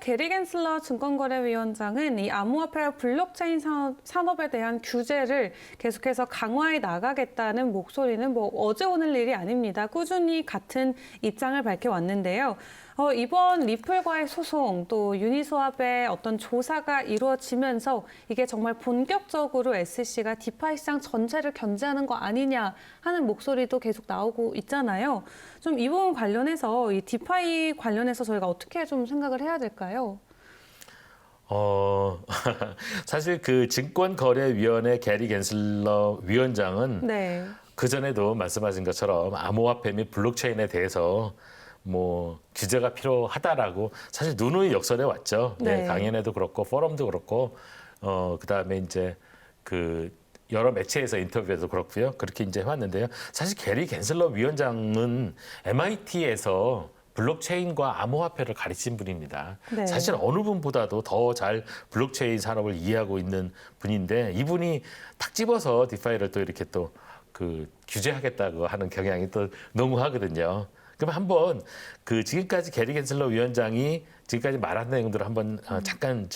게리 겐슬러 증권거래위원장은 이 암호화폐 블록체인 산업에 대한 규제를 계속해서 강화해 나가겠다는 목소리는 뭐 어제 오늘 일이 아닙니다. 꾸준히 같은 입장을 밝혀왔는데요. 이번 리플과의 소송 또 유니스왑의 어떤 조사가 이루어지면서 이게 정말 본격적으로 SEC가 디파이 시장 전체를 견제하는 거 아니냐 하는 목소리도 계속 나오고 있잖아요. 좀 이 부분 관련해서 이 디파이 관련해서 저희가 어떻게 좀 생각을 해야 될까요? 사실 그 증권거래위원회 게리 겐슬러 위원장은 네. 그전에도 말씀하신 것처럼 암호화폐 및 블록체인에 대해서 뭐 규제가 필요하다라고 사실 누누이 역설해 왔죠. 네, 네. 강연에도 그렇고 포럼도 그렇고 그다음에 이제 그 여러 매체에서 인터뷰에도 그렇고요. 그렇게 이제 해왔는데요. 사실 게리 겐슬러 위원장은 MIT에서 블록체인과 암호화폐를 가르친 분입니다. 네. 사실 어느 분보다도 더 잘 블록체인 산업을 이해하고 있는 분인데 이분이 탁 집어서 디파이를 또 이렇게 또 그 규제하겠다고 하는 경향이 또 너무하거든요. 그럼 한번 그 지금까지 게리 겐슬러 위원장이 지금까지 말한 내용들을 한번 잠깐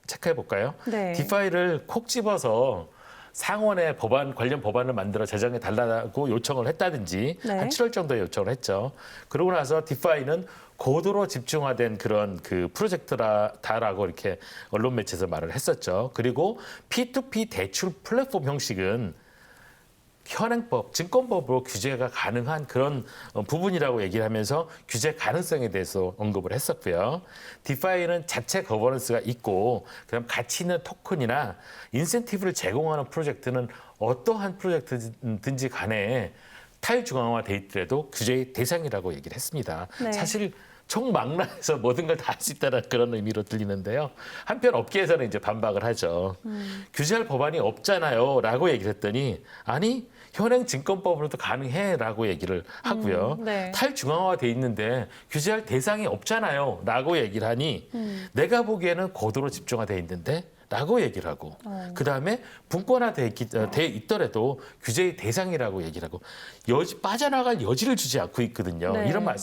체크해 볼까요? 네. 디파이를 콕 집어서 상원에 관련 법안을 만들어 제정해 달라고 요청을 했다든지 네. 한 7월 정도에 요청을 했죠. 그러고 나서 디파이는 고도로 집중화된 그런 그 프로젝트다라고 이렇게 언론 매체에서 말을 했었죠. 그리고 P2P 대출 플랫폼 형식은 현행법, 증권법으로 규제가 가능한 그런 부분이라고 얘기를 하면서 규제 가능성에 대해서 언급을 했었고요. 디파이는 자체 거버넌스가 있고 그다음 가치 있는 토큰이나 인센티브를 제공하는 프로젝트는 어떠한 프로젝트든지 간에 탈중앙화돼 있더라도 규제의 대상이라고 얘기를 했습니다. 네. 사실 총망라해서 모든 걸 다 할 수 있다는 그런 의미로 들리는데요. 한편 업계에서는 이제 반박을 하죠. 규제할 법안이 없잖아요 라고 얘기를 했더니 아니 현행 증권법으로도 가능해라고 얘기를 하고요. 네. 탈중앙화돼 있는데 규제할 대상이 없잖아요 라고 얘기를 하니 내가 보기에는 고도로 집중화돼 있는데 라고 얘기를 하고 그다음에 분권화돼 있더라도 규제의 대상이라고 얘기를 하고 빠져나갈 여지를 주지 않고 있거든요. 네. 이런 말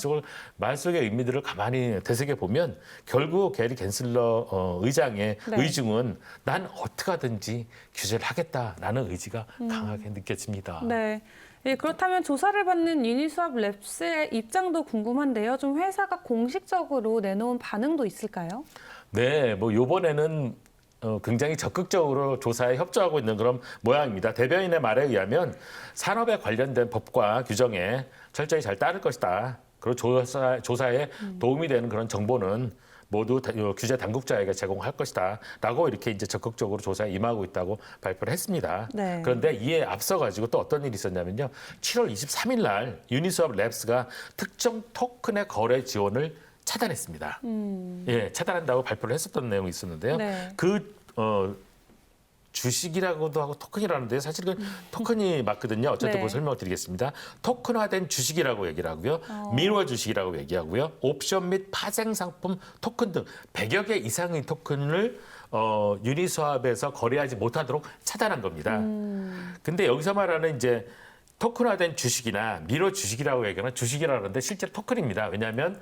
속의 의미들을 가만히 되새겨보면 결국 게리 겐슬러 의장의 네. 의중은 난 어떻게 하든지 규제를 하겠다라는 의지가 강하게 느껴집니다. 네. 예, 그렇다면 조사를 받는 유니스왑 랩스의 입장도 궁금한데요. 좀 회사가 공식적으로 내놓은 반응도 있을까요? 네, 뭐 이번에는 굉장히 적극적으로 조사에 협조하고 있는 그런 모양입니다. 대변인의 말에 의하면 산업에 관련된 법과 규정에 철저히 잘 따를 것이다. 그리고 조사에 도움이 되는 그런 정보는 모두 규제 당국자에게 제공할 것이다. 라고 이렇게 이제 적극적으로 조사에 임하고 있다고 발표를 했습니다. 네. 그런데 이에 앞서 가지고 또 어떤 일이 있었냐면요. 7월 23일 날 유니스왑 랩스가 특정 토큰의 거래 지원을 차단했습니다. 예, 차단한다고 발표를 했었던 내용이 있었는데요. 네. 주식이라고도 하고 토큰이라는데 사실 그 토큰이 맞거든요. 어쨌든 네. 뭐 설명을 드리겠습니다. 토큰화된 주식이라고 얘기를 하고요. 미러 주식이라고 얘기하고요. 옵션 및 파생 상품 토큰 등 100여 개 이상의 토큰을 유니스왑에서 거래하지 못하도록 차단한 겁니다. 근데 여기서 말하는 이제 토큰화된 주식이나 미러 주식이라고 얘기하는 주식이라는데 실제로 토큰입니다. 왜냐하면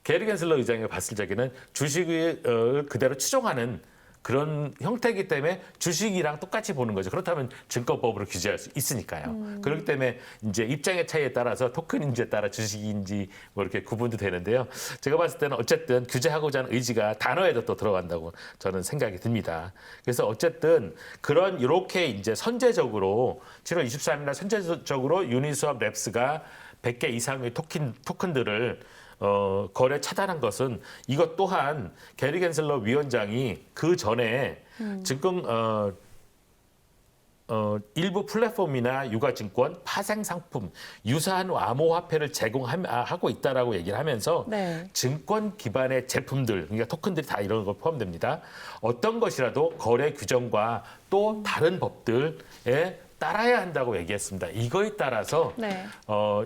게리 겐슬러 의장이 봤을 적에는 주식을 그대로 추종하는 그런 형태이기 때문에 주식이랑 똑같이 보는 거죠. 그렇다면 증권법으로 규제할 수 있으니까요. 그렇기 때문에 이제 입장의 차이에 따라서 토큰인지에 따라 주식인지 뭐 이렇게 구분도 되는데요. 제가 봤을 때는 어쨌든 규제하고자 하는 의지가 단어에도 또 들어간다고 저는 생각이 듭니다. 그래서 어쨌든 이렇게 이제 선제적으로 7월 23일 날 선제적으로 유니스왑 랩스가 100개 이상의 토큰들을 거래 차단한 것은 이것 또한 게리 겐슬러 위원장이 그 전에 일부 플랫폼이나 유가증권, 파생 상품, 유사한 암호화폐를 제공하고 있다라고 얘기를 하면서 네. 증권 기반의 제품들, 그러니까 토큰들이 다 이런 거 포함됩니다. 어떤 것이라도 거래 규정과 또 다른 법들에 따라야 한다고 얘기했습니다. 이거에 따라서 네.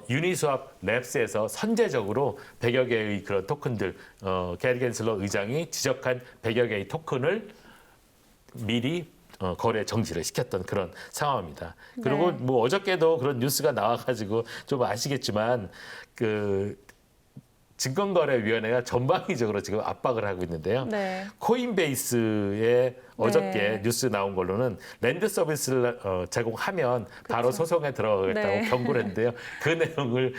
유니스왑 랩스에서 선제적으로 100여 개의 그런 토큰들, 게리 겐슬러 의장이 지적한 100여 개의 토큰을 미리 거래 정지를 시켰던 그런 상황입니다. 그리고 네. 뭐 어저께도 그런 뉴스가 나와가지고 좀 아시겠지만 증권거래위원회가 전방위적으로 지금 압박을 하고 있는데요. 네. 코인베이스에 어저께 네. 뉴스 나온 걸로는 랜드 서비스를 제공하면 바로 그쵸. 소송에 들어가겠다고 네. 경고를 했는데요. 그 내용을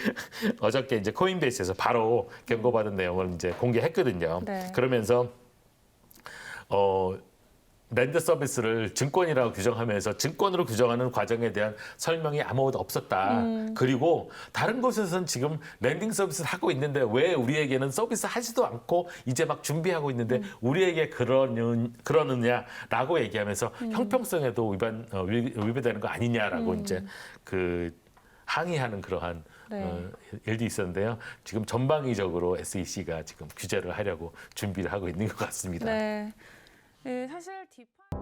어저께 이제 코인베이스에서 바로 경고받은 내용을 이제 공개했거든요. 네. 그러면서 랜드 서비스를 증권이라고 규정하면서 증권으로 규정하는 과정에 대한 설명이 아무것도 없었다. 그리고 다른 곳에서는 지금 랜딩 서비스를 하고 있는데 왜 우리에게는 서비스 하지도 않고 이제 막 준비하고 있는데 우리에게 그러느냐라고 얘기하면서 형평성에도 위배되는 거 아니냐라고 이제 그 항의하는 그러한 네. 일도 있었는데요. 지금 전방위적으로 SEC가 지금 규제를 하려고 준비를 하고 있는 것 같습니다. 네. 사실 디파